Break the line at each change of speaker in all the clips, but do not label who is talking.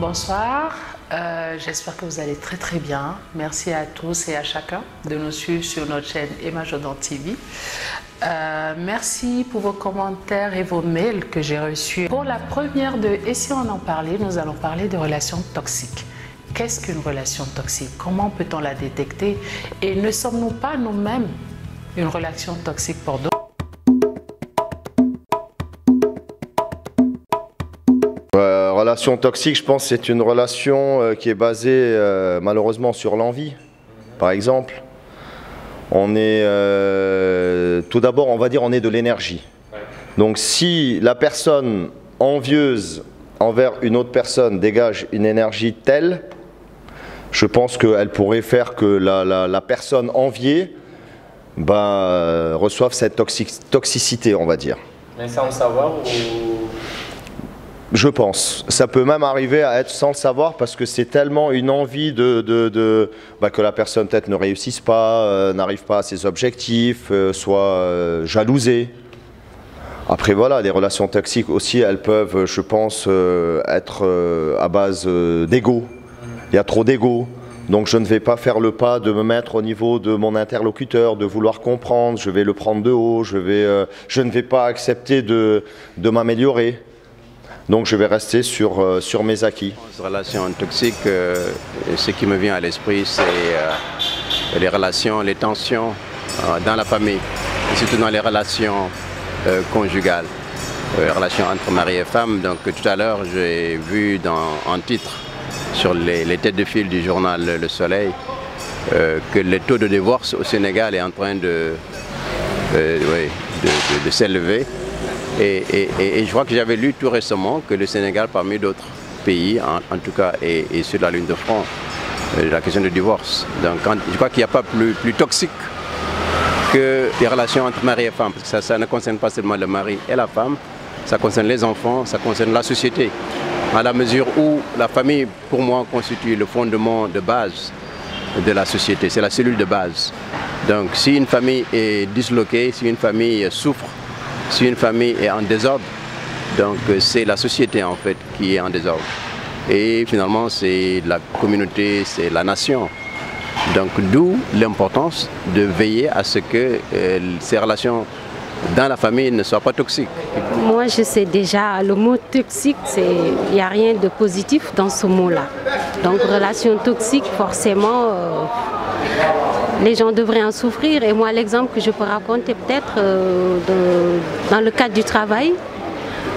Bonsoir, j'espère que vous allez très bien. Merci à tous et à chacun de nous suivre sur notre chaîne Emma Jordan TV. Merci pour vos commentaires et vos mails que j'ai reçus. Pour la première de Et si on en parlait, nous allons parler de relations toxiques. Qu'est-ce qu'une relation toxique? Comment peut-on la détecter? Et ne sommes-nous pas nous-mêmes une relation toxique pour d'autres?
Relation toxique, je pense que c'est une relation qui est basée malheureusement sur l'envie, par exemple. On est, tout d'abord, on va dire, on est de l'énergie. Donc si la personne envieuse envers une autre personne dégage une énergie telle, je pense qu'elle pourrait faire que la personne enviée reçoive cette toxicité, on va dire.
Mais sans le savoir ou...
Je pense. Ça peut même arriver à être sans le savoir parce que c'est tellement une envie que la personne peut-être ne réussisse pas, n'arrive pas à ses objectifs, soit jalousée. Après voilà, les relations toxiques aussi, elles peuvent, je pense, être à base d'ego. Il y a trop d'ego. Donc je ne vais pas faire le pas de me mettre au niveau de mon interlocuteur, de vouloir comprendre, je vais le prendre de haut, je ne vais pas accepter de m'améliorer. Donc je vais rester sur mes acquis.
Relations toxiques, ce qui me vient à l'esprit, c'est les relations, les tensions dans la famille, et surtout dans les relations conjugales, les relations entre mari et femme. Donc tout à l'heure, j'ai vu en titre sur les têtes de file du journal Le Soleil que le taux de divorce au Sénégal est en train de s'élever. Et je crois que j'avais lu tout récemment que le Sénégal, parmi d'autres pays, en tout cas, est sur la ligne de front de la question du divorce. Donc je crois qu'il n'y a pas plus toxique que les relations entre mari et femme, parce que ça ne concerne pas seulement le mari et la femme, ça concerne les enfants, ça concerne la société, à la mesure où la famille, pour moi, constitue le fondement de base de la société, c'est la cellule de base. Donc si une famille est disloquée, si une famille souffre, si une famille est en désordre, donc c'est la société en fait qui est en désordre. Et finalement c'est la communauté, c'est la nation. Donc d'où l'importance de veiller à ce que ces relations dans la famille ne soient pas toxiques.
Moi je sais déjà, le mot toxique, il n'y a rien de positif dans ce mot-là. Donc relation toxique, forcément, les gens devraient en souffrir. Et moi, l'exemple que je peux raconter peut-être dans le cadre du travail,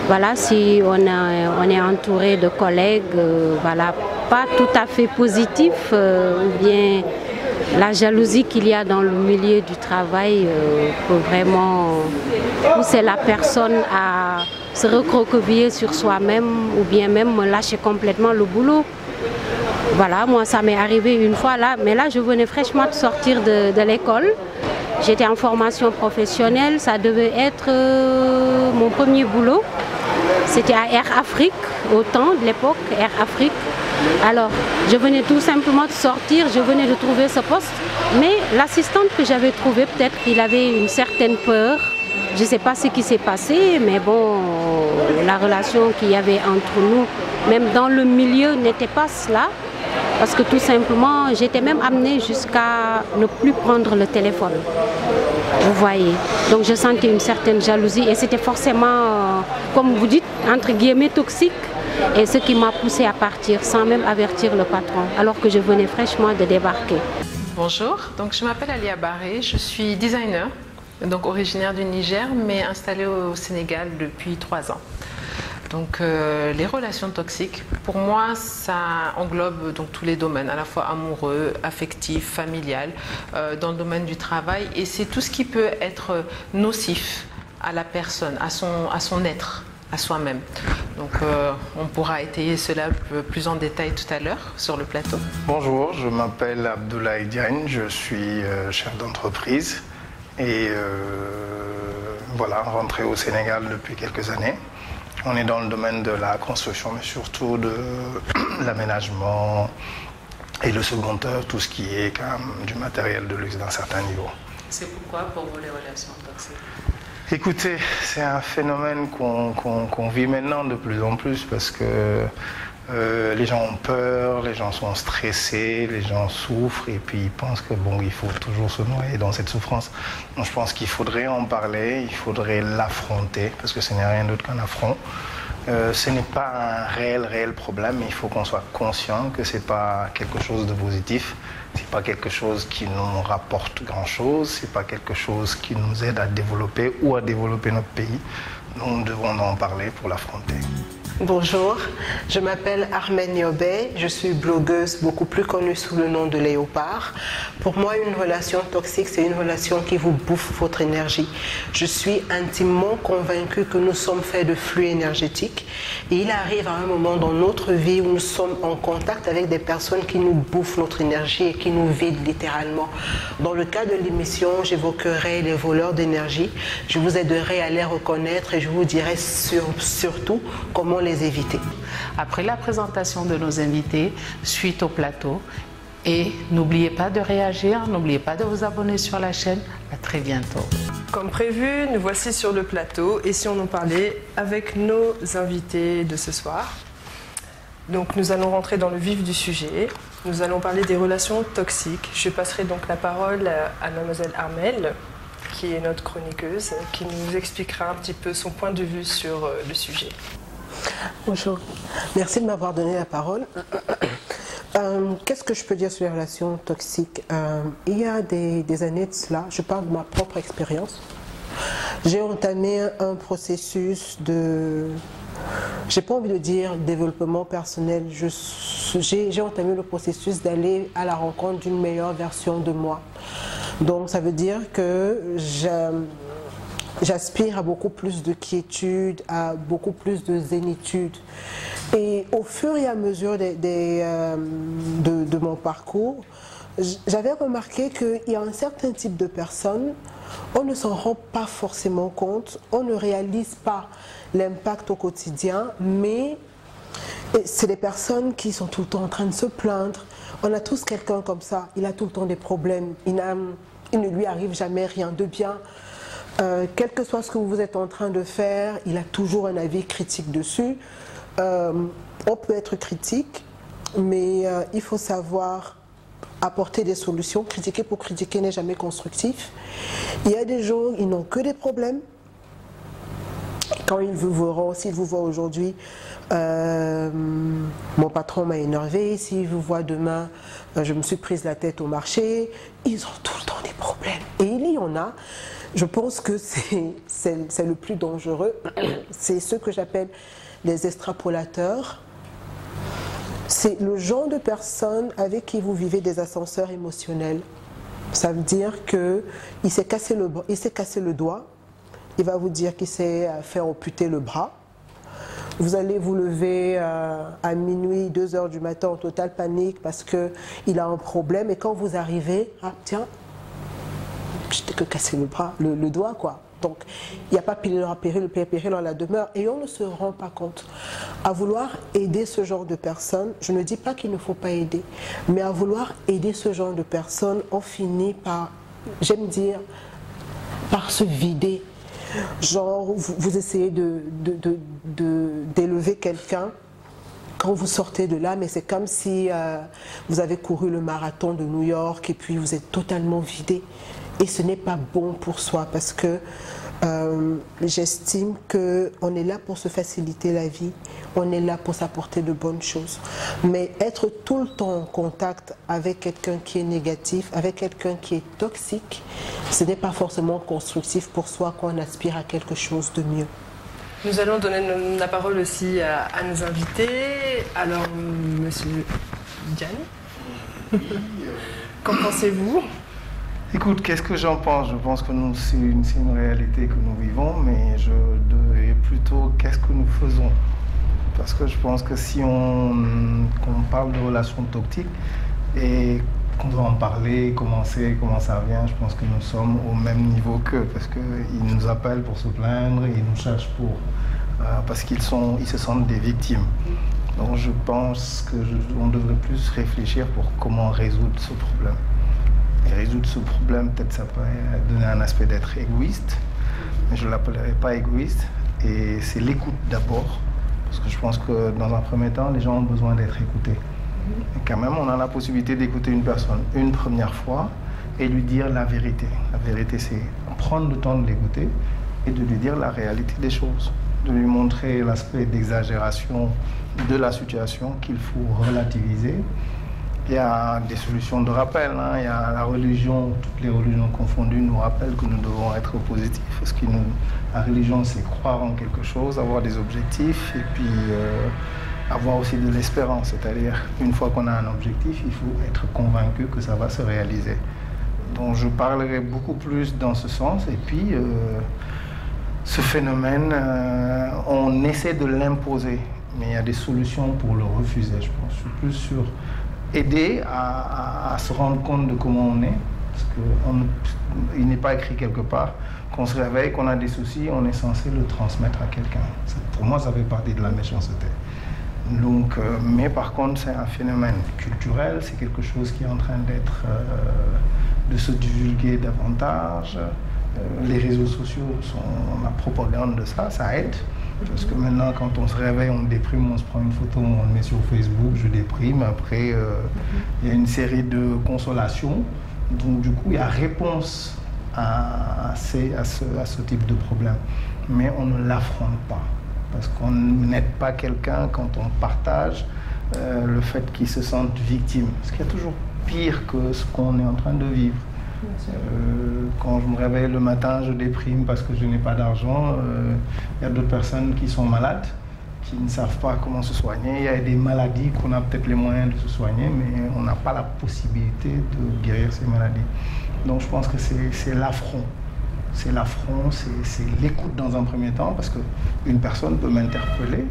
voilà, si on est entouré de collègues, voilà, pas tout à fait positifs, ou bien la jalousie qu'il y a dans le milieu du travail peut vraiment pousser la personne à se recroqueviller sur soi-même ou bien même lâcher complètement le boulot. Voilà, moi ça m'est arrivé une fois là, mais là je venais fraîchement de sortir de l'école. J'étais en formation professionnelle, ça devait être mon premier boulot. C'était à Air Afrique, au temps de l'époque, Air Afrique. Alors, je venais tout simplement de sortir, je venais de trouver ce poste, mais l'assistante que j'avais trouvée, peut-être qu'il avait une certaine peur. Je ne sais pas ce qui s'est passé, mais bon, la relation qu'il y avait entre nous, même dans le milieu, n'était pas cela. Parce que tout simplement, j'étais même amenée jusqu'à ne plus prendre le téléphone. Vous voyez. Donc je sentais une certaine jalousie et c'était forcément, comme vous dites, entre guillemets toxique. Et ce qui m'a poussée à partir sans même avertir le patron, alors que je venais fraîchement de débarquer.
Bonjour, donc je m'appelle Alia Barré, je suis designer, donc originaire du Niger, mais installée au Sénégal depuis 3 ans. Donc les relations toxiques, pour moi, ça englobe donc tous les domaines, à la fois amoureux, affectif, familial, dans le domaine du travail, et c'est tout ce qui peut être nocif à la personne, à son être, à soi-même. Donc on pourra étayer cela plus en détail tout à l'heure sur le plateau.
Bonjour, je m'appelle Abdoulaye Diagne, je suis chef d'entreprise et voilà, rentré au Sénégal depuis quelques années. On est dans le domaine de la construction, mais surtout de l'aménagement et le second œuvre, tout ce qui est quand même du matériel de luxe d'un certain niveau.
C'est pourquoi pour vous les relations toxiques?
Écoutez, c'est un phénomène qu'on vit maintenant de plus en plus parce que Les gens ont peur, les gens sont stressés, les gens souffrent et puis ils pensent que bon, il faut toujours se noyer dans cette souffrance. Donc je pense qu'il faudrait en parler, il faudrait l'affronter parce que ce n'est rien d'autre qu'un affront. Ce n'est pas un réel problème, mais il faut qu'on soit conscient que ce n'est pas quelque chose de positif, ce n'est pas quelque chose qui nous rapporte grand-chose, ce n'est pas quelque chose qui nous aide à développer ou à développer notre pays. Nous devons en parler pour l'affronter.
Bonjour, je m'appelle Armène Yobé, je suis blogueuse beaucoup plus connue sous le nom de Léopard. Pour moi, une relation toxique, c'est une relation qui vous bouffe votre énergie. Je suis intimement convaincue que nous sommes faits de flux énergétiques et il arrive à un moment dans notre vie où nous sommes en contact avec des personnes qui nous bouffent notre énergie et qui nous vident littéralement. Dans le cas de l'émission, j'évoquerai les voleurs d'énergie, je vous aiderai à les reconnaître et je vous dirai surtout comment les éviter.
Après la présentation de nos invités, suite au plateau, et n'oubliez pas de réagir, n'oubliez pas de vous abonner sur la chaîne. À très bientôt.
Comme prévu, nous voici sur le plateau et si on en parlait avec nos invités de ce soir. Donc nous allons rentrer dans le vif du sujet. Nous allons parler des relations toxiques. Je passerai donc la parole à mademoiselle Armelle, qui est notre chroniqueuse, qui nous expliquera un petit peu son point de vue sur le sujet.
Bonjour, merci de m'avoir donné la parole. Qu'est-ce que je peux dire sur les relations toxiques? Il y a des années de cela, je parle de ma propre expérience. J'ai entamé un processus de, j'ai pas envie de dire développement personnel, j'ai entamé le processus d'aller à la rencontre d'une meilleure version de moi. Donc ça veut dire que j'aspire à beaucoup plus de quiétude, à beaucoup plus de zénitude. Et au fur et à mesure de mon parcours, j'avais remarqué qu'il y a un certain type de personnes, on ne s'en rend pas forcément compte, on ne réalise pas l'impact au quotidien, mais c'est des personnes qui sont tout le temps en train de se plaindre. On a tous quelqu'un comme ça, il a tout le temps des problèmes, il ne lui arrive jamais rien de bien. Quel que soit ce que vous êtes en train de faire, il a toujours un avis critique dessus. On peut être critique, mais il faut savoir apporter des solutions. Critiquer pour critiquer n'est jamais constructif. Il y a des gens, ils n'ont que des problèmes. Quand ils vous verront, s'ils vous voient aujourd'hui, mon patron m'a énervé, s'ils vous voient demain, je me suis prise la tête au marché, ils ont tout le temps des problèmes. Et il y en a. Je pense que c'est le plus dangereux, c'est ce que j'appelle les extrapolateurs. C'est le genre de personnes avec qui vous vivez des ascenseurs émotionnels. Ça veut dire qu'il s'est cassé le doigt, il va vous dire qu'il s'est fait amputer le bras. Vous allez vous lever à minuit, 2 h du matin en totale panique parce qu'il a un problème et quand vous arrivez, ah tiens, je t'ai que cassé le bras, le doigt quoi. Donc il n'y a pas péril dans la demeure et on ne se rend pas compte. À vouloir aider ce genre de personnes, je ne dis pas qu'il ne faut pas aider, mais à vouloir aider ce genre de personnes, on finit par, j'aime dire, par se vider. Genre vous essayez d'élever quelqu'un quand vous sortez de là, mais c'est comme si vous avez couru le marathon de New York et puis vous êtes totalement vidé. Et ce n'est pas bon pour soi parce que j'estime qu'on est là pour se faciliter la vie, on est là pour s'apporter de bonnes choses. Mais être tout le temps en contact avec quelqu'un qui est négatif, avec quelqu'un qui est toxique, ce n'est pas forcément constructif pour soi quand on aspire à quelque chose de mieux.
Nous allons donner la parole aussi à nos invités. Alors, monsieur Diane, qu'en pensez-vous ?
Écoute, qu'est-ce que j'en pense? Je pense que c'est une réalité que nous vivons, mais je dirais plutôt qu'est-ce que nous faisons. Parce que je pense que si on parle de relations toxiques et qu'on doit en parler, comment ça vient, je pense que nous sommes au même niveau qu'eux. Parce qu'ils nous appellent pour se plaindre et ils nous cherchent parce qu'ils se sentent des victimes. Donc je pense qu'on devrait plus réfléchir pour comment résoudre ce problème. Et résoudre ce problème, peut-être ça peut donner un aspect d'être égoïste, mais je ne l'appellerai pas égoïste. Et c'est l'écoute d'abord, Parce que je pense que dans un premier temps, les gens ont besoin d'être écoutés. Et quand même, on a la possibilité d'écouter une personne une première fois et lui dire la vérité. La vérité, c'est prendre le temps de l'écouter et de lui dire la réalité des choses, de lui montrer l'aspect d'exagération de la situation qu'il faut relativiser. Il y a des solutions de rappel, hein. Il y a la religion, toutes les religions confondues nous rappellent que nous devons être positifs. La religion, c'est croire en quelque chose, avoir des objectifs et puis avoir aussi de l'espérance. C'est-à-dire, une fois qu'on a un objectif, il faut être convaincu que ça va se réaliser. Donc je parlerai beaucoup plus dans ce sens. Et puis, ce phénomène, on essaie de l'imposer, mais il y a des solutions pour le refuser, je pense. Je suis plus sur aider à se rendre compte de comment on est, parce qu'il n'est pas écrit quelque part qu'on se réveille, qu'on a des soucis, on est censé le transmettre à quelqu'un. Pour moi, ça fait partie de la méchanceté. Donc, mais par contre, c'est un phénomène culturel, c'est quelque chose qui est en train de se divulguer davantage. Les réseaux sociaux sont la propagande de ça, ça aide. Parce que maintenant, quand on se réveille, on déprime, on se prend une photo, on le met sur Facebook, je déprime. Après, il y a une série de consolations. Donc, du coup, il y a réponse à ce type de problème. Mais on ne l'affronte pas. Parce qu'on n'aide pas quelqu'un quand on partage le fait qu'il se sente victime. Parce qu'il y a toujours pire que ce qu'on est en train de vivre. Quand je me réveille le matin, je déprime parce que je n'ai pas d'argent. Il y a d'autres personnes qui sont malades, qui ne savent pas comment se soigner. Il y a des maladies qu'on a peut-être les moyens de se soigner, mais on n'a pas la possibilité de guérir ces maladies. Donc je pense que c'est l'affront. C'est l'affront, c'est l'écoute dans un premier temps, parce qu'une personne peut m'interpeller,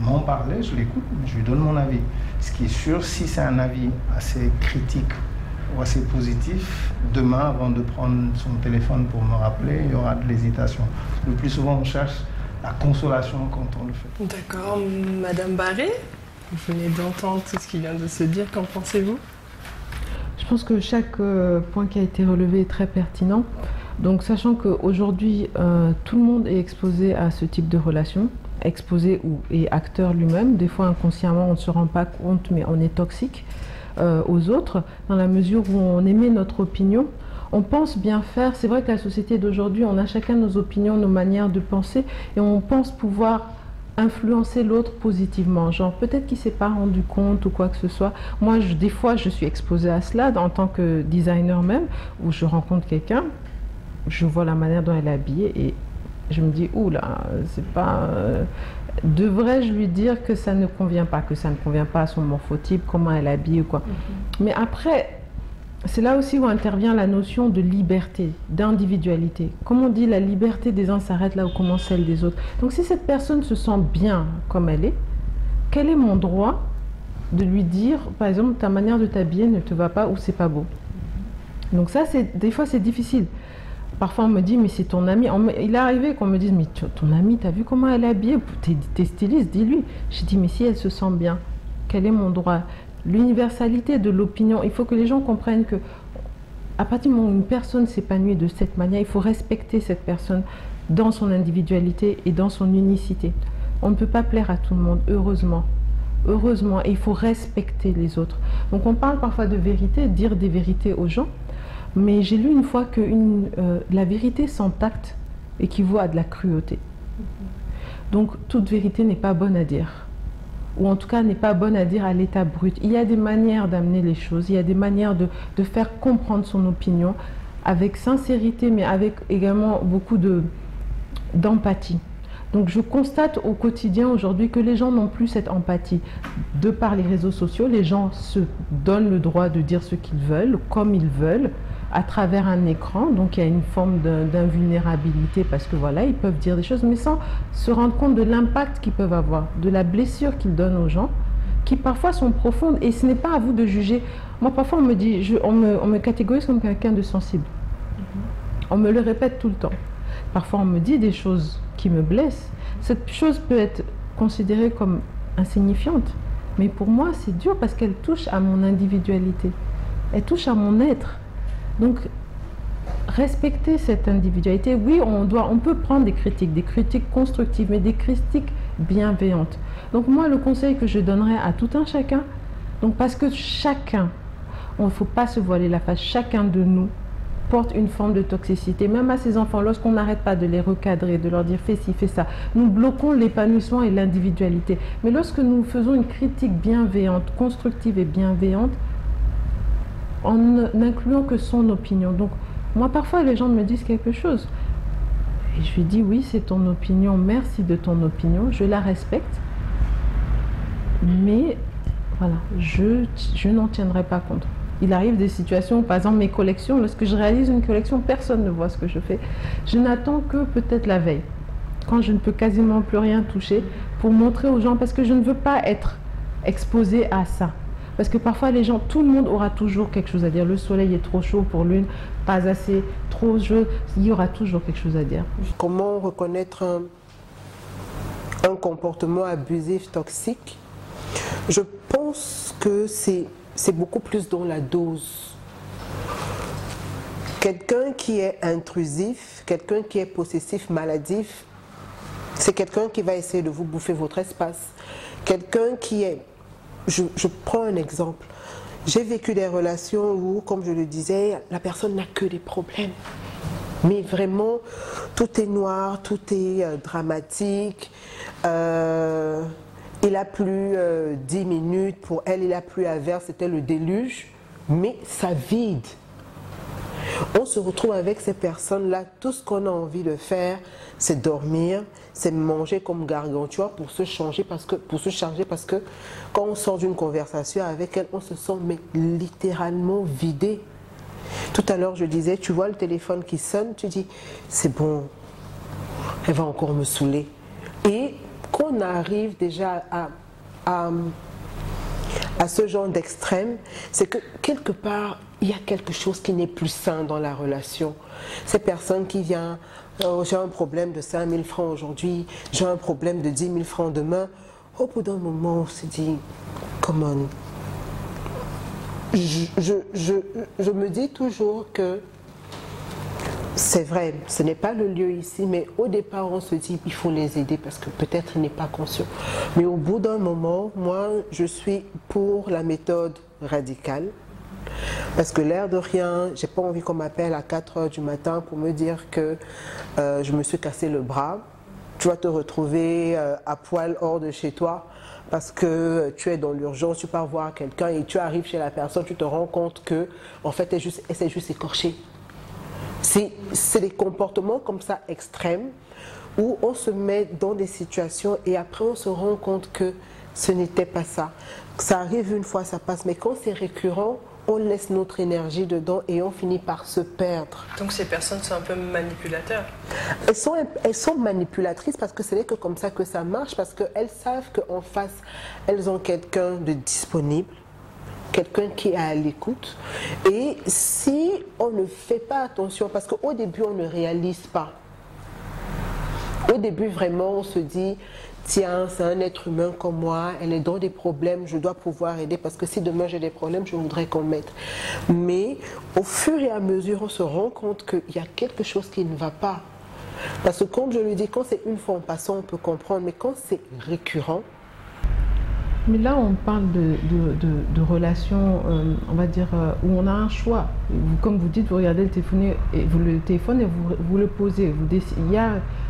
m'en parler, je l'écoute, je lui donne mon avis. Ce qui est sûr, si c'est un avis assez critique ou assez positif, demain, avant de prendre son téléphone pour me rappeler, il y aura de l'hésitation. Le plus souvent, on cherche la consolation quand on le fait.
D'accord. Madame Barré, vous venez d'entendre tout ce qui vient de se dire. Qu'en pensez-vous?
Je pense que chaque point qui a été relevé est très pertinent. Donc, sachant qu'aujourd'hui, tout le monde est exposé à ce type de relation, exposé et acteur lui-même. Des fois, inconsciemment, on ne se rend pas compte, mais on est toxique aux autres, dans la mesure où on émet notre opinion. On pense bien faire. C'est vrai que la société d'aujourd'hui, on a chacun nos opinions, nos manières de penser, et on pense pouvoir influencer l'autre positivement. Genre, peut-être qu'il ne s'est pas rendu compte ou quoi que ce soit. Moi, des fois, je suis exposée à cela en tant que designer même, où je rencontre quelqu'un, je vois la manière dont elle est habillée et je me dis, oula, c'est pas... devrais-je lui dire que ça ne convient pas, à son morphotype, comment elle est habillée ou quoi. Mais après, c'est là aussi où intervient la notion de liberté, d'individualité. Comme on dit, la liberté des uns s'arrête là où commence celle des autres. Donc si cette personne se sent bien comme elle est, quel est mon droit de lui dire, par exemple, ta manière de t'habiller ne te va pas ou c'est pas beau? Donc ça, des fois, c'est difficile. Parfois, on me dit, mais c'est ton ami. Il est arrivé qu'on me dise, mais ton ami, t'as vu comment elle est habillée? T'es styliste, dis-lui. J'ai dit, mais si elle se sent bien, quel est mon droit? L'universalité de l'opinion, il faut que les gens comprennent que à partir du moment où une personne s'épanouit de cette manière, il faut respecter cette personne dans son individualité et dans son unicité. On ne peut pas plaire à tout le monde, heureusement. Heureusement, et il faut respecter les autres. Donc on parle parfois de vérité, dire des vérités aux gens, mais j'ai lu une fois que la vérité sans tact équivaut à de la cruauté. Donc toute vérité n'est pas bonne à dire, ou en tout cas n'est pas bonne à dire à l'état brut. Il y a des manières d'amener les choses, il y a des manières de faire comprendre son opinion avec sincérité, mais avec également beaucoup d'empathie. Donc je constate au quotidien aujourd'hui que les gens n'ont plus cette empathie. De par les réseaux sociaux, les gens se donnent le droit de dire ce qu'ils veulent, comme ils veulent, à travers un écran. Donc il y a une forme d'invulnérabilité parce que voilà, ils peuvent dire des choses, mais sans se rendre compte de l'impact qu'ils peuvent avoir, de la blessure qu'ils donnent aux gens, qui parfois sont profondes. Et ce n'est pas à vous de juger. Moi, parfois, on me dit, on me catégorise comme quelqu'un de sensible. On me le répète tout le temps. Parfois, on me dit des choses qui me blessent. Cette chose peut être considérée comme insignifiante, mais pour moi, c'est dur parce qu'elle touche à mon individualité. Elle touche à mon être. Donc, respecter cette individualité, oui, on peut prendre des critiques constructives, mais des critiques bienveillante. Donc moi, le conseil que je donnerais à tout un chacun, donc parce que chacun, il ne faut pas se voiler la face, chacun de nous porte une forme de toxicité, même à ces enfants, lorsqu'on n'arrête pas de les recadrer, de leur dire fais ci, fais ça, nous bloquons l'épanouissement et l'individualité. Mais lorsque nous faisons une critique bienveillante, constructive et bienveillante, en n'incluant que son opinion. Donc moi, parfois, les gens me disent quelque chose. Et je lui dis oui, c'est ton opinion, merci de ton opinion, je la respecte, mais voilà, je n'en tiendrai pas compte. Il arrive des situations, par exemple mes collections, lorsque je réalise une collection, personne ne voit ce que je fais. Je n'attends que peut-être la veille, quand je ne peux quasiment plus rien toucher, pour montrer aux gens, parce que je ne veux pas être exposée à ça. Parce que parfois les gens, tout le monde aura toujours quelque chose à dire. Le soleil est trop chaud pour l'une, pas assez, trop chaud, il y aura toujours quelque chose à dire.
Comment reconnaître un comportement abusif, toxique? Je pense que c'est beaucoup plus dans la dose. Quelqu'un qui est intrusif, quelqu'un qui est possessif, maladif, c'est quelqu'un qui va essayer de vous bouffer votre espace. Quelqu'un qui est... Je prends un exemple. J'ai vécu des relations où, comme je le disais, la personne n'a que des problèmes. Mais vraiment, tout est noir, tout est dramatique. Il a plu 10 minutes, pour elle, il a plu à verre, c'était le déluge. Mais ça vide. On se retrouve avec ces personnes-là, tout ce qu'on a envie de faire, c'est dormir, c'est manger comme gargantua pour se charger parce que quand on sort d'une conversation avec elle, on se sent mais littéralement vidé. Tout à l'heure, je disais, tu vois le téléphone qui sonne, tu dis, c'est bon, elle va encore me saouler. Et qu'on arrive déjà à ce genre d'extrême, c'est que quelque part, il y a quelque chose qui n'est plus sain dans la relation. Cette personne qui vient, oh, j'ai un problème de 5 000 francs aujourd'hui, j'ai un problème de 10 000 francs demain. Au bout d'un moment, on se dit, come on. Je me dis toujours que c'est vrai, ce n'est pas le lieu ici, mais au départ, on se dit il faut les aider parce que peut-être il n'est pas conscient. Mais au bout d'un moment, moi, je suis pour la méthode radicale. Parce que l'air de rien, j'ai pas envie qu'on m'appelle à 4 h du matin pour me dire que je me suis cassé le bras. Tu vas te retrouver à poil hors de chez toi parce que tu es dans l'urgence, tu pars voir quelqu'un et tu arrives chez la personne, tu te rends compte que en fait elle s'est juste écorchée. C'est des comportements comme ça extrêmes où on se met dans des situations et après on se rend compte que ce n'était pas ça. Ça arrive une fois, ça passe, mais quand c'est récurrent, on laisse notre énergie dedans et on finit par se perdre.
Donc ces personnes sont un peu manipulateurs?
Elles sont manipulatrices parce que ce n'est que comme ça que ça marche, parce qu'elles savent qu'en face, elles ont quelqu'un de disponible, quelqu'un qui est à l'écoute. Et si on ne fait pas attention, parce qu'au début, on ne réalise pas. Au début, vraiment, on se dit... Tiens, c'est un être humain comme moi, elle est dans des problèmes, je dois pouvoir aider parce que si demain j'ai des problèmes, je voudrais qu'on m'aide. Mais au fur et à mesure, on se rend compte qu'il y a quelque chose qui ne va pas. Parce que comme je le dis, quand c'est une fois en passant, on peut comprendre, mais quand c'est récurrent...
Mais là, on parle de relations, on va dire, où on a un choix. Comme vous dites, vous regardez le téléphone et vous le posez.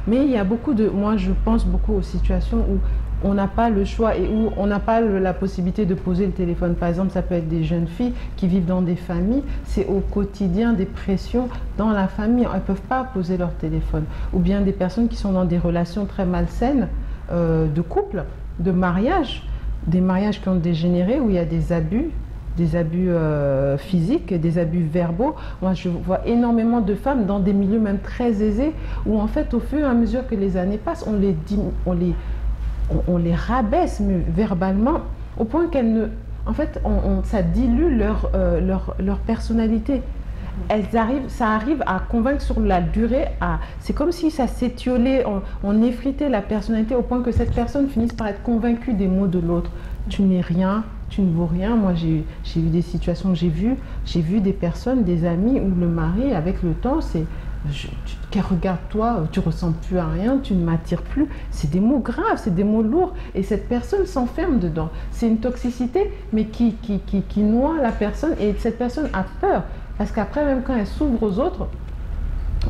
Mais il y a beaucoup de... Moi, je pense beaucoup aux situations où on n'a pas le choix et où on n'a pas la possibilité de poser le téléphone. Par exemple, ça peut être des jeunes filles qui vivent dans des familles. C'est au quotidien des pressions dans la famille. Elles ne peuvent pas poser leur téléphone. Ou bien des personnes qui sont dans des relations très malsaines de couple, de mariage. Des mariages qui ont dégénéré, où il y a des abus physiques, des abus verbaux. Moi, je vois énormément de femmes dans des milieux même très aisés, où en fait, au fur et à mesure que les années passent, on les rabaisse verbalement, au point qu'elles ne... En fait, ça dilue leur personnalité. Ça arrive à convaincre sur la durée. C'est comme si ça s'étiolait, on effritait la personnalité au point que cette personne finisse par être convaincue des mots de l'autre. Tu n'es rien, tu ne vaux rien. Moi, j'ai eu des situations, j'ai vu des personnes, des amis où le mari, avec le temps, regarde-toi, tu ressembles plus à rien, tu ne m'attires plus. C'est des mots graves, c'est des mots lourds. Et cette personne s'enferme dedans. C'est une toxicité, mais qui noie la personne. Et cette personne a peur. Parce qu'après, même quand elle s'ouvre aux autres,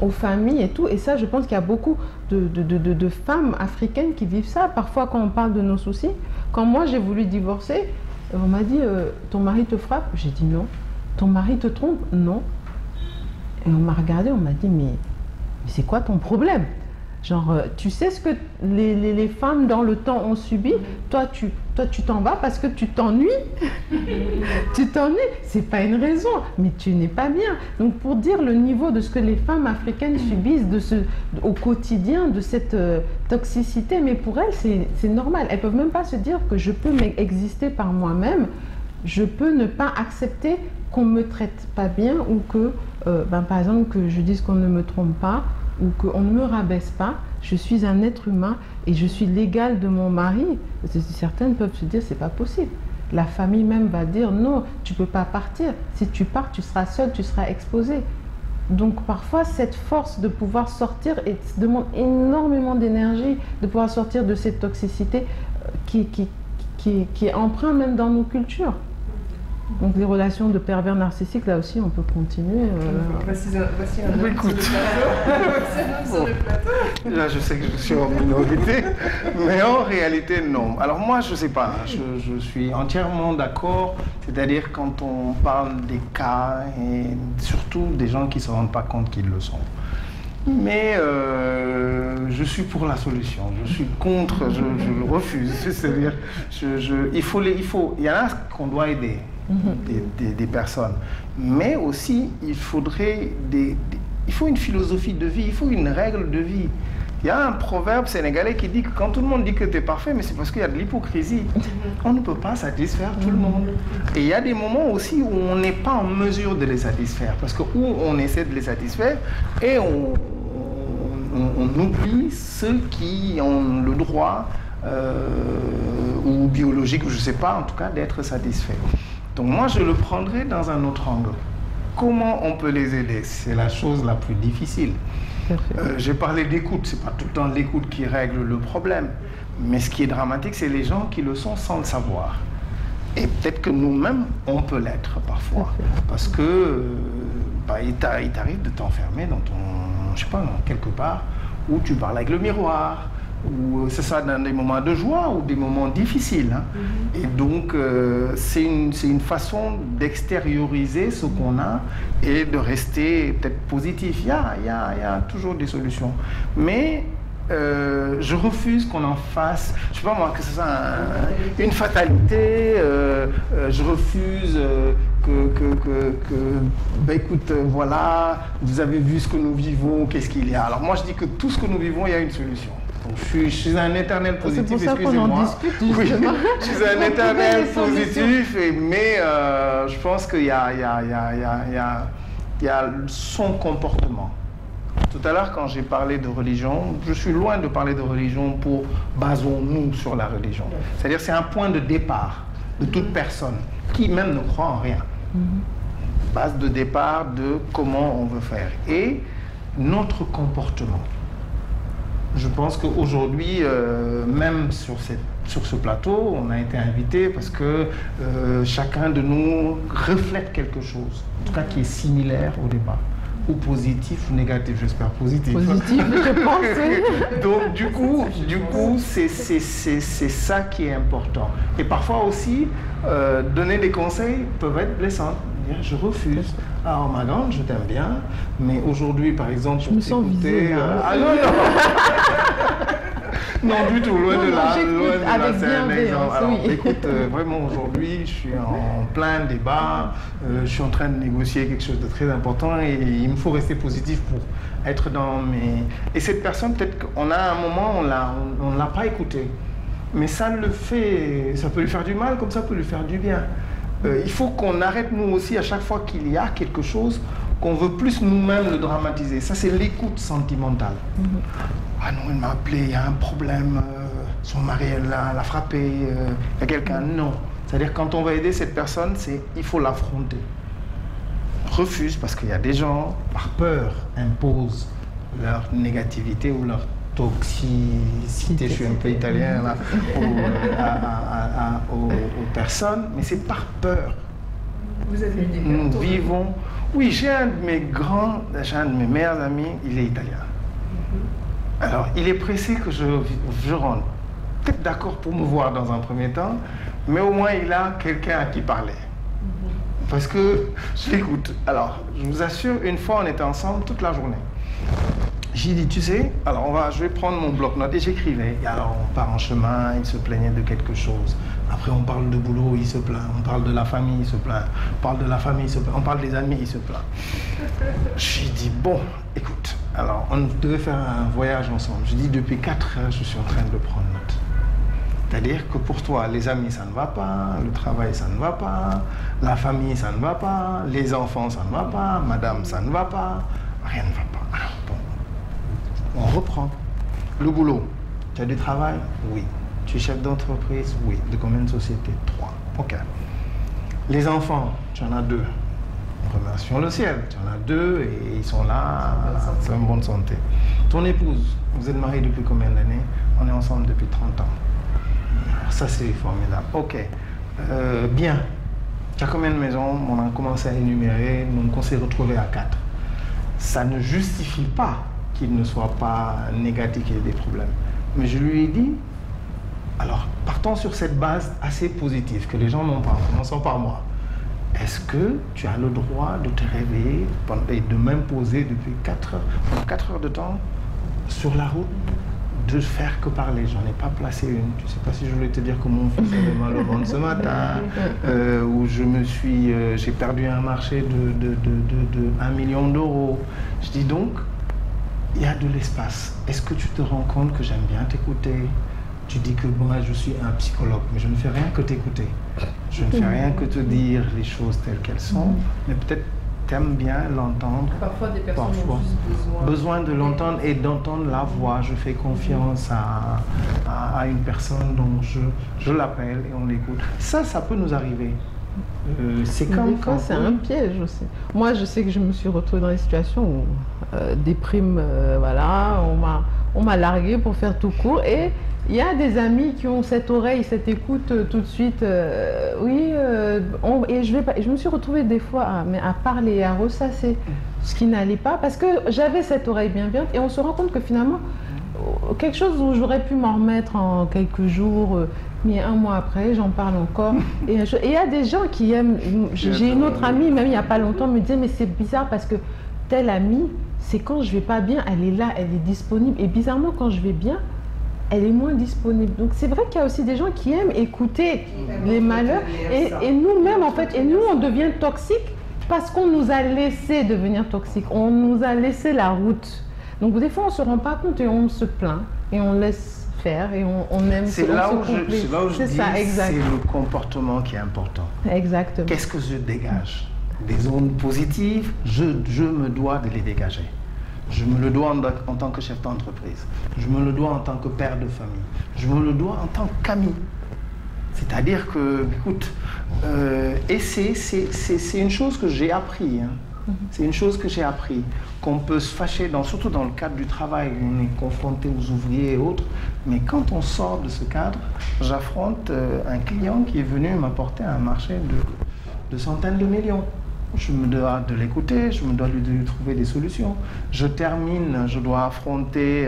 aux familles et tout, et ça, je pense qu'il y a beaucoup de femmes africaines qui vivent ça. Parfois, quand on parle de nos soucis, quand moi, j'ai voulu divorcer, on m'a dit, ton mari te frappe? J'ai dit non. Ton mari te trompe? Non. Et on m'a regardé, on m'a dit, mais c'est quoi ton problème? Genre, tu sais ce que les femmes dans le temps ont subi, toi tu t'en vas parce que tu t'ennuies. Tu t'ennuies, c'est pas une raison, mais tu n'es pas bien. Donc pour dire le niveau de ce que les femmes africaines subissent au quotidien, de cette toxicité, mais pour elles c'est normal. Elles peuvent même pas se dire que je peux exister par moi-même, je peux ne pas accepter qu'on me traite pas bien ou que, par exemple, que je dise qu'on ne me trompe pas, ou qu'on ne me rabaisse pas, je suis un être humain et je suis l'égal de mon mari. Certaines peuvent se dire c'est pas possible. La famille même va dire non, tu peux pas partir. Si tu pars, tu seras seul, tu seras exposé. Donc parfois cette force de pouvoir sortir demande énormément d'énergie, de pouvoir sortir de cette toxicité qui est empreinte même dans nos cultures. Donc les relations de pervers narcissiques, là aussi, on peut continuer.
Voici un
écoute. Là, je sais que je suis en minorité, mais en réalité, non. Alors moi, je ne sais pas, je suis entièrement d'accord. C'est-à-dire quand on parle des cas, et surtout des gens qui ne se rendent pas compte qu'ils le sont. Mais je suis pour la solution, je suis contre, je le refuse. C'est-à-dire, il y en a qu'on doit aider. Des personnes, mais aussi il faut une philosophie de vie, il faut une règle de vie. Il y a un proverbe sénégalais qui dit que quand tout le monde dit que tu es parfait, mais c'est parce qu'il y a de l'hypocrisie. On ne peut pas satisfaire tout le monde. Et il y a des moments aussi où on n'est pas en mesure de les satisfaire, parce que où on essaie de les satisfaire et on oublie ceux qui ont le droit ou biologique, ou je ne sais pas, en tout cas d'être satisfaits. Donc moi, je le prendrai dans un autre angle. Comment on peut les aider? C'est la chose la plus difficile. J'ai parlé d'écoute, c'est pas tout le temps l'écoute qui règle le problème. Mais ce qui est dramatique, c'est les gens qui le sont sans le savoir. Et peut-être que nous-mêmes, on peut l'être parfois. Parce que il t'arrive de t'enfermer dans ton, je sais pas, quelque part, où tu parles avec le miroir, ou c'est ça dans des moments de joie ou des moments difficiles. Hein. Et donc, c'est une façon d'extérioriser ce qu'on a et de rester peut-être positif. Il y a toujours des solutions. Mais je refuse qu'on en fasse, je sais pas moi, que ce soit une fatalité. Je refuse écoute, voilà, vous avez vu ce que nous vivons, qu'est-ce qu'il y a. Alors moi, je dis que tout ce que nous vivons, il y a une solution. Donc, je suis un éternel positif, excusez-moi. Oui, je suis un éternel positif, mais je pense qu'il y a son comportement. Tout à l'heure, quand j'ai parlé de religion, je suis loin de parler de religion pour basons-nous sur la religion. C'est-à-dire c'est un point de départ de toute personne qui même ne croit en rien. Base de départ de comment on veut faire. Et notre comportement. Je pense qu'aujourd'hui, même sur ce plateau, on a été invité parce que chacun de nous reflète quelque chose, en tout cas qui est similaire au débat. Ou positif ou négatif, j'espère positif.
Positif, je pense.
Donc du coup, c'est ça qui est important. Et parfois aussi, donner des conseils peuvent être blessants. Je refuse. Alors ma grande, je t'aime bien, mais aujourd'hui, par exemple,
je me sens visée.
Ah non, non, du tout, loin de là, c'est un exemple. Alors, écoute, vraiment aujourd'hui, je suis en plein débat, je suis en train de négocier quelque chose de très important et il me faut rester positif pour être dans mes... Et cette personne, peut-être qu'on a un moment, on ne l'a pas écouté, mais ça peut lui faire du mal comme ça peut lui faire du bien. Il faut qu'on arrête nous aussi à chaque fois qu'il y a quelque chose qu'on veut plus nous-mêmes le dramatiser. Ça, c'est l'écoute sentimentale. Ah non, il m'a appelé, il y a un problème, son mari l'a frappé, il y a quelqu'un. Non. C'est-à-dire quand on va aider cette personne, il faut l'affronter. refusent parce qu'il y a des gens, par peur, imposent leur négativité ou leur toxicité, je suis un peu italien là, aux personnes, mais c'est par peur.
Vous avez des
Nous vivons... Oui, j'ai un de mes meilleurs amis, il est italien. Alors, il est pressé que je rentre. Peut-être d'accord pour me voir dans un premier temps, mais au moins il a quelqu'un à qui parler. Parce que je l'écoute. Alors, je vous assure, une fois on était ensemble toute la journée. J'ai dit, tu sais, alors je vais prendre mon bloc-notes et j'écrivais. Et alors on part en chemin, il se plaignait de quelque chose. Après on parle de boulot, il se plaint. On parle de la famille, il se plaint. On parle de la famille, il se plaint. On parle des amis, il se plaint. J'ai dit, bon, écoute, alors on devait faire un voyage ensemble. Je dis, depuis 4 heures, je suis en train de prendre note. C'est-à-dire que pour toi, les amis, ça ne va pas, le travail, ça ne va pas, la famille, ça ne va pas, les enfants, ça ne va pas, madame, ça ne va pas, rien ne va pas. Alors, bon, on reprend. Le boulot, tu as du travail? Oui. Tu es chef d'entreprise? Oui. De combien de sociétés? 3. Ok. Les enfants, tu en as 2. Remercions le ciel, tu en as 2 et ils sont là, c'est en bonne santé. Ton épouse, vous êtes mariés depuis combien d'années? On est ensemble depuis 30 ans. Alors ça c'est formidable. Ok. Bien. Tu as combien de maisons? On a commencé à énumérer, donc on s'est retrouvés à 4. Ça ne justifie pas qu'il ne soit pas négatif, qu'il y ait des problèmes. Mais je lui ai dit, alors partons sur cette base assez positive, que les gens n'ont pas, commençons par moi. Est-ce que tu as le droit de te réveiller et de m'imposer depuis 4 heures de temps sur la route, de faire que parler? J'en ai pas placé une. Tu sais pas si je voulais te dire que mon fils avait mal au ventre ce matin, où j'ai perdu un marché de 1 million d'euros. Je dis donc, il y a de l'espace. Est-ce que tu te rends compte que j'aime bien t'écouter? Tu dis que moi je suis un psychologue, mais je ne fais rien que t'écouter. Je ne fais rien que te dire les choses telles qu'elles sont, mais peut-être t'aimes bien l'entendre.
Parfois des personnes ont juste
besoin de l'entendre et d'entendre la voix. Je fais confiance à une personne dont je l'appelle et on l'écoute. Ça peut nous arriver. C'est comme quand
c'est un piège aussi. Moi, je sais que je me suis retrouvée dans des situations où des primes, voilà, on m'a larguée pour faire tout court et il y a des amis qui ont cette oreille, cette écoute tout de suite. Et je me suis retrouvée des fois à parler, à ressasser ce qui n'allait pas parce que j'avais cette oreille bienveillante et on se rend compte que finalement, quelque chose où j'aurais pu m'en remettre en quelques jours, mais 1 mois après, j'en parle encore. Et il y a des gens qui aiment. J'ai une autre amie, même il n'y a pas longtemps, me disait mais c'est bizarre parce que telle amie, c'est quand je vais pas bien, elle est là, elle est disponible. Et bizarrement, quand je vais bien, elle est moins disponible. Donc c'est vrai qu'il y a aussi des gens qui aiment écouter les malheurs. Et nous-mêmes, en fait, et nous, on devient toxique parce qu'on nous a laissé devenir toxique. On nous a laissé la route. Donc des fois, on ne se rend pas compte et on se plaint et on laisse faire et on aime.
C'est là où je dis, c'est le comportement qui est important.
Exactement.
Qu'est-ce que je dégage? Des ondes positives, je me dois de les dégager. Je me le dois en tant que chef d'entreprise. Je me le dois en tant que père de famille. Je me le dois en tant qu'ami. C'est-à-dire que, écoute, et c'est une chose que j'ai appris. Hein. C'est une chose que j'ai appris. Qu'on peut se fâcher, surtout dans le cadre du travail, on est confronté aux ouvriers et autres. Mais quand on sort de ce cadre, j'affronte un client qui est venu m'apporter un marché de centaines de millions. Je me dois de l'écouter, je me dois de lui trouver des solutions. Je termine, je dois affronter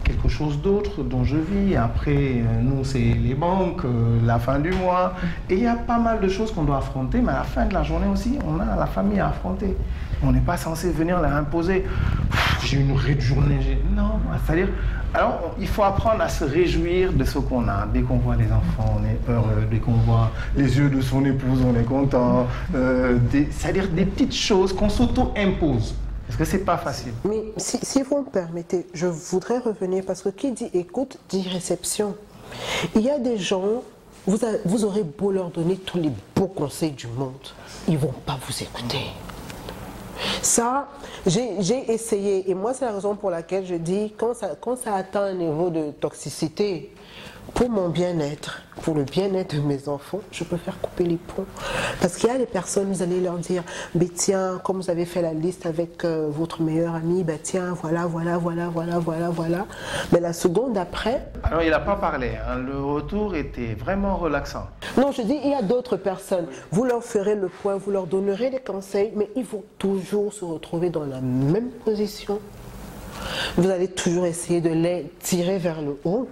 quelque chose d'autre dont je vis. Après, nous, c'est les banques, la fin du mois. Et il y a pas mal de choses qu'on doit affronter, mais à la fin de la journée aussi, on a la famille à affronter. On n'est pas censé venir leur imposer. J'ai une journée. Non, c'est-à-dire... Alors, il faut apprendre à se réjouir de ce qu'on a. Dès qu'on voit les enfants, on est heureux. Dès qu'on voit les yeux de son épouse, on est content. C'est-à-dire des petites choses qu'on s'auto-impose. Parce que c'est pas facile.
Mais si vous me permettez, je voudrais revenir parce que qui dit écoute dit réception. Il y a des gens, vous aurez beau leur donner tous les beaux conseils du monde, ils vont pas vous écouter. Ça, j'ai essayé et moi c'est la raison pour laquelle je dis quand ça atteint un niveau de toxicité, pour mon bien-être, pour le bien-être de mes enfants, je préfère couper les ponts. Parce qu'il y a des personnes, vous allez leur dire, ben tiens, comme vous avez fait la liste avec votre meilleur ami, ben tiens, voilà. Mais la seconde après...
Alors il n'a pas parlé, hein. Le retour était vraiment relaxant.
Non, je dis, il y a d'autres personnes. Vous leur ferez le point, vous leur donnerez des conseils, mais ils vont toujours se retrouver dans la même position. Vous allez toujours essayer de les tirer vers le haut.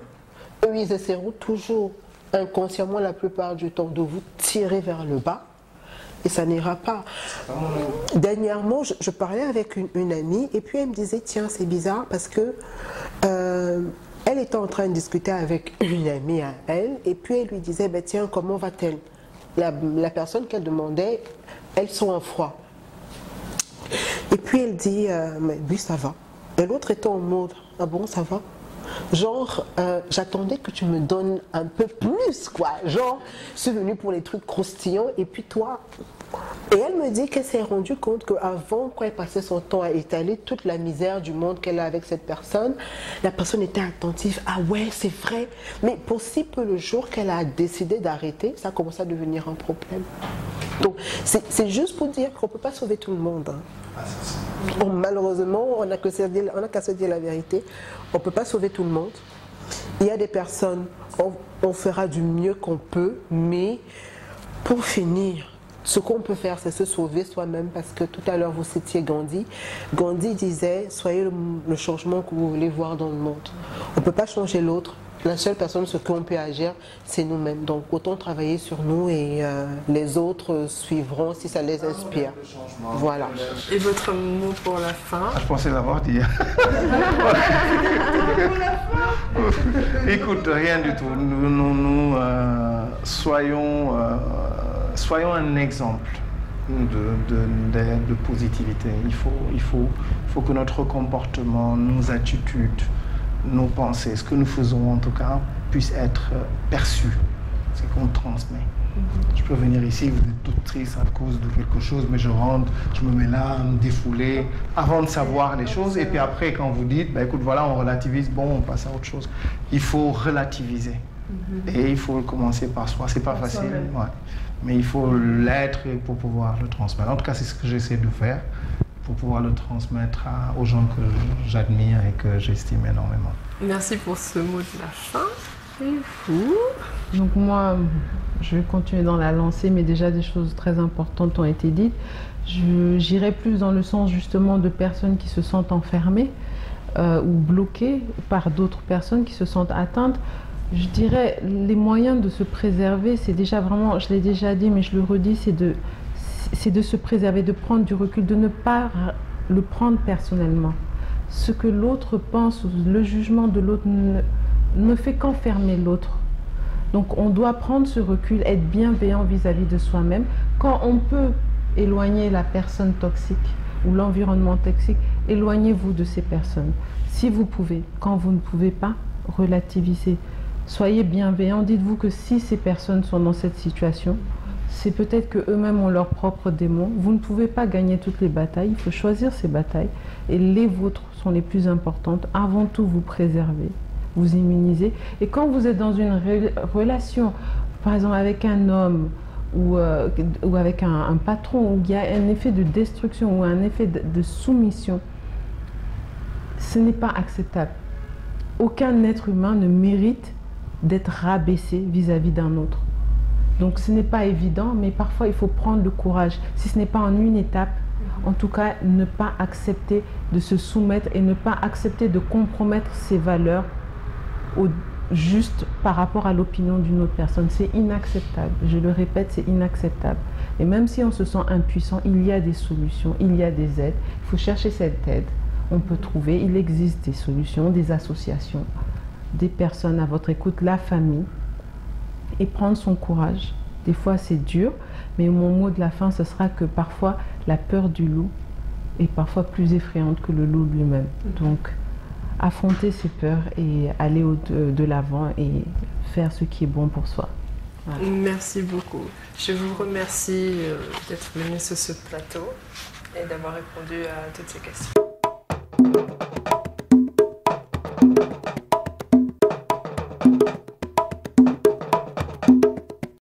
Eux, ils essaieront toujours, inconsciemment la plupart du temps, de vous tirer vers le bas. Et ça n'ira pas. Dernièrement, je parlais avec une amie et puis elle me disait, tiens, c'est bizarre parce que elle était en train de discuter avec une amie à elle et puis elle lui disait, ben, tiens, comment va-t-elle? La personne qu'elle demandait, elles sont en froid. Et puis elle dit, mais oui, ça va. Et l'autre était en mode, ah bon, ça va? Genre, j'attendais que tu me donnes un peu plus, quoi. Genre, je suis venue pour les trucs croustillants et puis toi... Et elle me dit qu'elle s'est rendue compte qu'avant, quand elle passait son temps à étaler toute la misère du monde qu'elle a avec cette personne, la personne était attentive. Ah ouais, c'est vrai. Mais pour si peu le jour qu'elle a décidé d'arrêter, ça a commencé à devenir un problème. Donc, c'est juste pour dire qu'on ne peut pas sauver tout le monde. Hein. Bon, malheureusement, on n'a qu'à se dire la vérité. On ne peut pas sauver tout le monde. Il y a des personnes, on fera du mieux qu'on peut, mais pour finir, ce qu'on peut faire, c'est se sauver soi-même, parce que tout à l'heure, vous citiez Gandhi. Gandhi disait, soyez le changement que vous voulez voir dans le monde. On ne peut pas changer l'autre. La seule personne sur qui on peut agir, c'est nous-mêmes. Donc, autant travailler sur nous et les autres suivront si ça les inspire. Voilà.
Et votre mot pour la fin?
Je pensais l'avoir dit. Écoute, rien du tout. Nous soyons un exemple de positivité. Il faut que notre comportement, nos attitudes, nos pensées, ce que nous faisons en tout cas, puissent être perçus. C'est qu'on transmet. Je peux venir ici, vous êtes toute triste à cause de quelque chose, mais je rentre, je me mets là, à me défouler, avant de savoir les choses. Et puis après, quand vous dites, bah, écoute, voilà, on relativise, bon, on passe à autre chose. Il faut relativiser. Et il faut commencer par soi. C'est pas facile, ouais. Mais il faut l'être pour pouvoir le transmettre. En tout cas, c'est ce que j'essaie de faire, pour pouvoir le transmettre aux gens que j'admire et que j'estime énormément.
Merci pour ce mot de la fin. Et vous?
Donc moi, je vais continuer dans la lancée, mais déjà des choses très importantes ont été dites. J'irai plus dans le sens justement de personnes qui se sentent enfermées ou bloquées par d'autres personnes qui se sentent atteintes. Je dirais, les moyens de se préserver, c'est déjà vraiment, je l'ai déjà dit, mais je le redis, c'est de se préserver, de prendre du recul, de ne pas le prendre personnellement. Ce que l'autre pense, le jugement de l'autre ne fait qu'enfermer l'autre. Donc on doit prendre ce recul, être bienveillant vis-à-vis de soi-même. Quand on peut éloigner la personne toxique ou l'environnement toxique, éloignez-vous de ces personnes. Si vous pouvez, quand vous ne pouvez pas, relativisez. Soyez bienveillants, dites-vous que si ces personnes sont dans cette situation, c'est peut-être qu'eux-mêmes ont leurs propres démons. Vous ne pouvez pas gagner toutes les batailles, il faut choisir ces batailles. Et les vôtres sont les plus importantes. Avant tout, vous préservez, vous immunisez. Et quand vous êtes dans une relation, par exemple avec un homme ou avec un patron, où il y a un effet de destruction ou un effet de soumission, ce n'est pas acceptable. Aucun être humain ne mérite d'être rabaissé vis-à-vis d'un autre. Donc ce n'est pas évident, mais parfois il faut prendre le courage. Si ce n'est pas en une étape, en tout cas ne pas accepter de se soumettre et ne pas accepter de compromettre ses valeurs juste par rapport à l'opinion d'une autre personne. C'est inacceptable. Je le répète, c'est inacceptable. Et même si on se sent impuissant, il y a des solutions, il y a des aides. Il faut chercher cette aide. On peut trouver, il existe des solutions, des associations, des personnes à votre écoute, la famille, et prendre son courage. Des fois c'est dur, mais mon mot de la fin, ce sera que parfois la peur du loup est parfois plus effrayante que le loup lui-même. Donc affronter ses peurs et aller de l'avant et faire ce qui est bon pour soi. Voilà.
Merci beaucoup. Je vous remercie d'être venu sur ce plateau et d'avoir répondu à toutes ces questions.